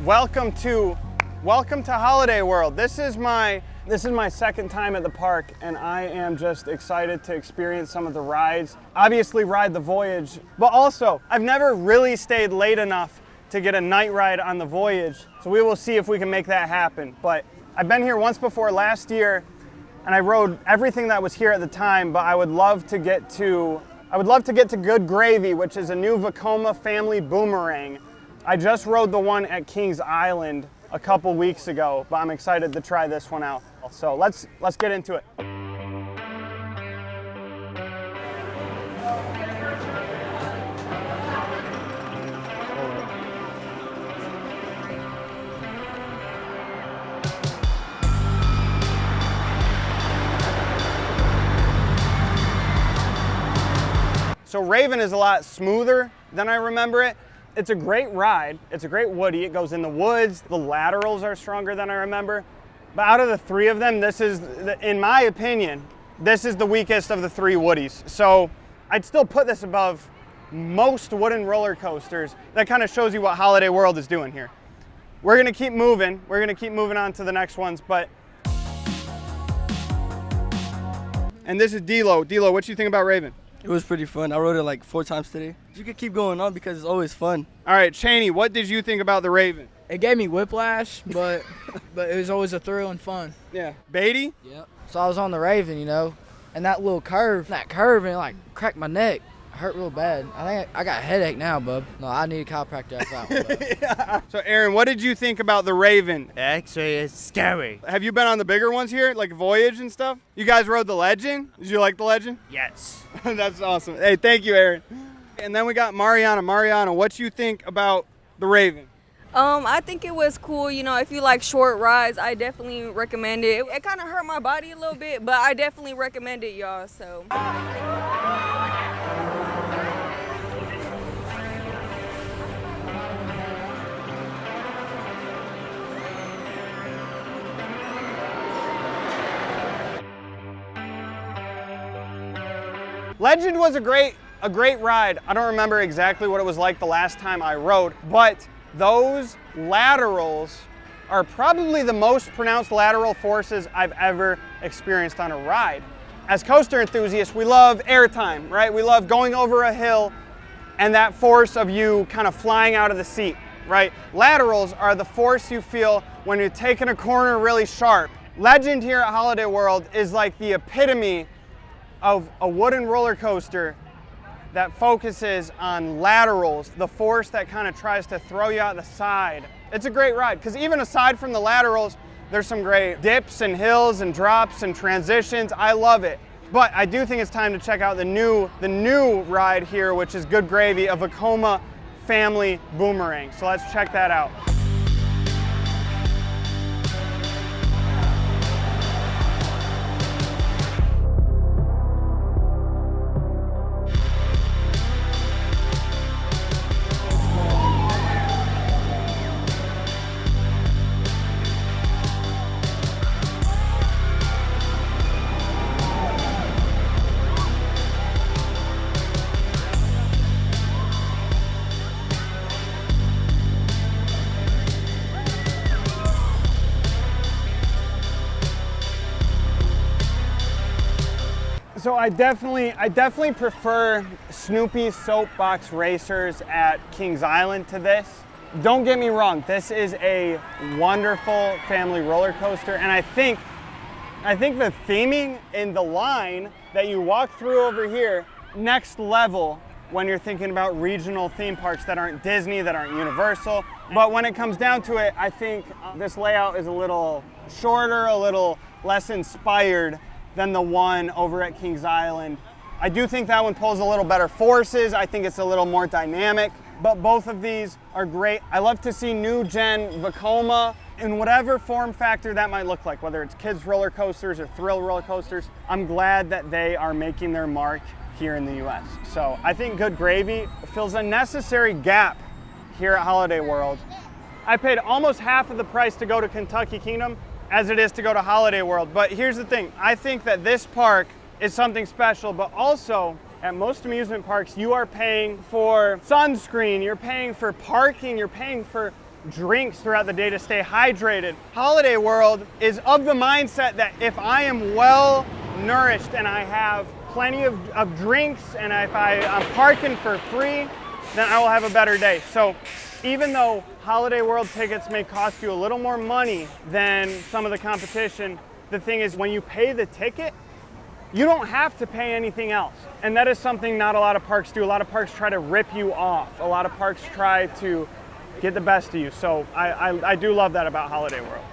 welcome to Holiday World. This is my second time at the park, and I am just excited to experience some of the rides. Obviously ride the Voyage, but also I've never really stayed late enough to get a night ride on the Voyage, so we will see if we can make that happen. But I've been here once before last year, and I rode everything that was here at the time, but I would love to get to Good Gravy, which is a new Vekoma family boomerang. I just rode the one at Kings Island a couple weeks ago, but I'm excited to try this one out. So let's get into it. So Raven is a lot smoother than I remember it. It's a great ride. It's a great Woody. It goes in the woods. The laterals are stronger than I remember. But out of the three of them, this is, in my opinion, this is the weakest of the three Woodies. So I'd still put this above most wooden roller coasters. That kind of shows you what Holiday World is doing here. We're gonna keep moving. We're gonna keep moving on to the next ones, but. And this is D-Lo. D-Lo, what do you think about Raven? It was pretty fun. I rode it like 4 times today. You could keep going on because it's always fun. All right, Cheney, what did you think about the Raven? It gave me whiplash, but it was always a thrill and fun. Yeah. Beatty? Yep. So I was on the Raven, and that little curve, and it like cracked my neck. It hurt real bad. I think I got a headache now, bub. No, I need a chiropractor after that one, bub. Yeah. So Aaron, what did you think about the Raven? Actually, it's scary. Have you been on the bigger ones here, like Voyage and stuff? You guys rode the Legend? Did you like the Legend? Yes. That's awesome. Hey, thank you, Aaron. And then we got Mariana. Mariana, what you think about the Raven? I think it was cool. If you like short rides, I definitely recommend it. It kind of hurt my body a little bit, but I definitely recommend it, y'all. So. Legend was a great ride. I don't remember exactly what it was like the last time I rode, but those laterals are probably the most pronounced lateral forces I've ever experienced on a ride. As coaster enthusiasts, we love airtime, right? We love going over a hill and that force of you kind of flying out of the seat, right? Laterals are the force you feel when you're taking a corner really sharp. Legend here at Holiday World is like the epitome of a wooden roller coaster that focuses on laterals, the force that kind of tries to throw you out the side. It's a great ride, because even aside from the laterals, there's some great dips and hills and drops and transitions. I love it. But I do think it's time to check out the new ride here, which is Good Gravy, a Vekoma family boomerang. So let's check that out. So I definitely prefer Snoopy's Soapbox Racers at Kings Island to this. Don't get me wrong, this is a wonderful family roller coaster, and I think the theming in the line that you walk through over here, next level when you're thinking about regional theme parks that aren't Disney, that aren't Universal. But when it comes down to it, I think this layout is a little shorter, a little less inspired than the one over at Kings Island. I do think that one pulls a little better forces. I think it's a little more dynamic, but both of these are great. I love to see new gen Vekoma in whatever form factor that might look like, whether it's kids roller coasters or thrill roller coasters. I'm glad that they are making their mark here in the US. So I think Good Gravy fills a necessary gap here at Holiday World. I paid almost half of the price to go to Kentucky Kingdom as it is to go to Holiday World. But here's the thing, I think that this park is something special, but also at most amusement parks, you are paying for sunscreen, you're paying for parking, you're paying for drinks throughout the day to stay hydrated. Holiday World is of the mindset that if I am well nourished and I have plenty of drinks and if I'm parking for free, then I will have a better day. So even though Holiday World tickets may cost you a little more money than some of the competition, the thing is when you pay the ticket, you don't have to pay anything else. And that is something not a lot of parks do. A lot of parks try to rip you off. A lot of parks try to get the best of you. So I do love that about Holiday World.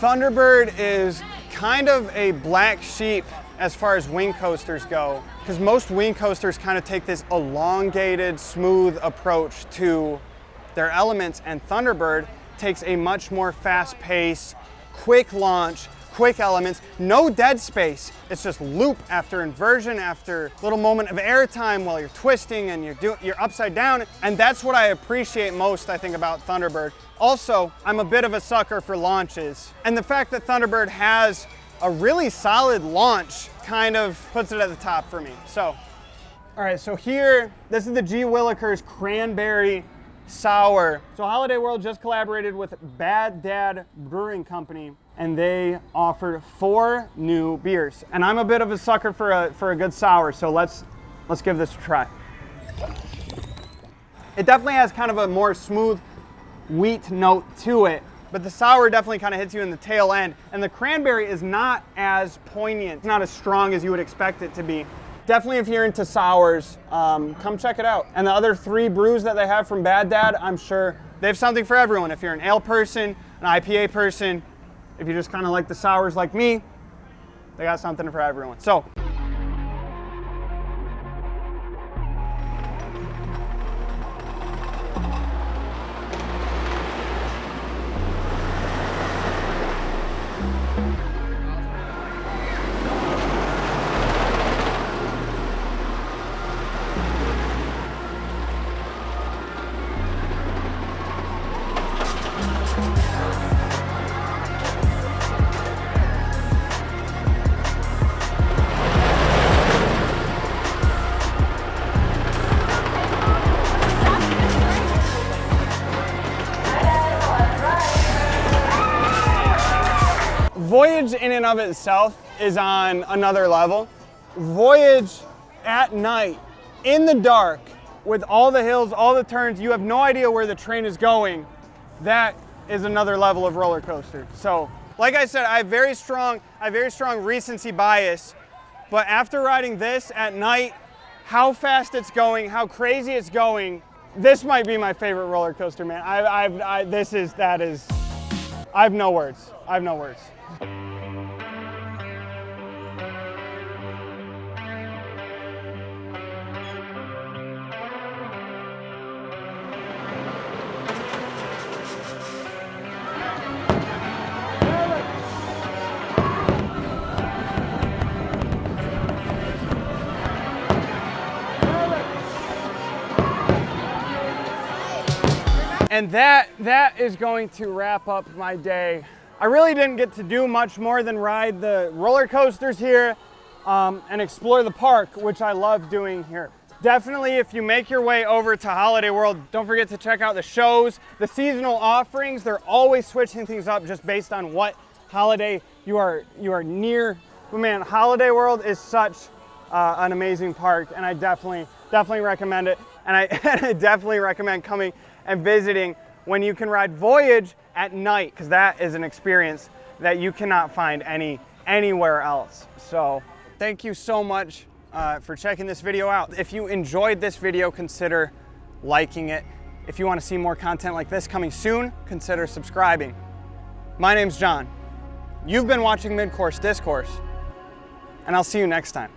Thunderbird is kind of a black sheep as far as wing coasters go, because most wing coasters kind of take this elongated, smooth approach to their elements, and Thunderbird takes a much more fast-paced, quick launch, quick elements, no dead space. It's just loop after inversion after little moment of airtime while you're twisting and you're upside down, and that's what I appreciate most, I think, about Thunderbird. Also, I'm a bit of a sucker for launches, and the fact that Thunderbird has a really solid launch kind of puts it at the top for me. So, all right, so here, this is the G. Willikers Cranberry Sour. So Holiday World just collaborated with Bad Dad Brewing Company, and they offered 4 new beers. And I'm a bit of a sucker for a good sour, so let's give this a try. It definitely has kind of a more smooth wheat note to it, but the sour definitely kind of hits you in the tail end, and the cranberry is not as poignant, not as strong as you would expect it to be. Definitely, if you're into sours, come check it out. And the other 3 brews that they have from Bad Dad, I'm sure they have something for everyone. If you're an ale person, an IPA person, if you just kind of like the sours like me, they got something for everyone. So. Voyage in and of itself is on another level. Voyage at night, in the dark, with all the hills, all the turns, you have no idea where the train is going. That is another level of roller coaster. So, like I said, I have very strong recency bias, but after riding this at night, how fast it's going, how crazy it's going, this might be my favorite roller coaster, man. I have no words. I have no words. And that is going to wrap up my day. I really didn't get to do much more than ride the roller coasters here and explore the park, which I love doing here. Definitely, if you make your way over to Holiday World, don't forget to check out the shows, the seasonal offerings. They're always switching things up just based on what holiday you are near. But man, Holiday World is such an amazing park, and I definitely recommend it. And I definitely recommend coming and visiting when you can ride Voyage at night, because that is an experience that you cannot find anywhere else. So thank you so much for checking this video out. If you enjoyed this video, consider liking it. If you want to see more content like this coming soon, consider subscribing. My name's John. You've been watching Mid-Course Discourse, and I'll see you next time.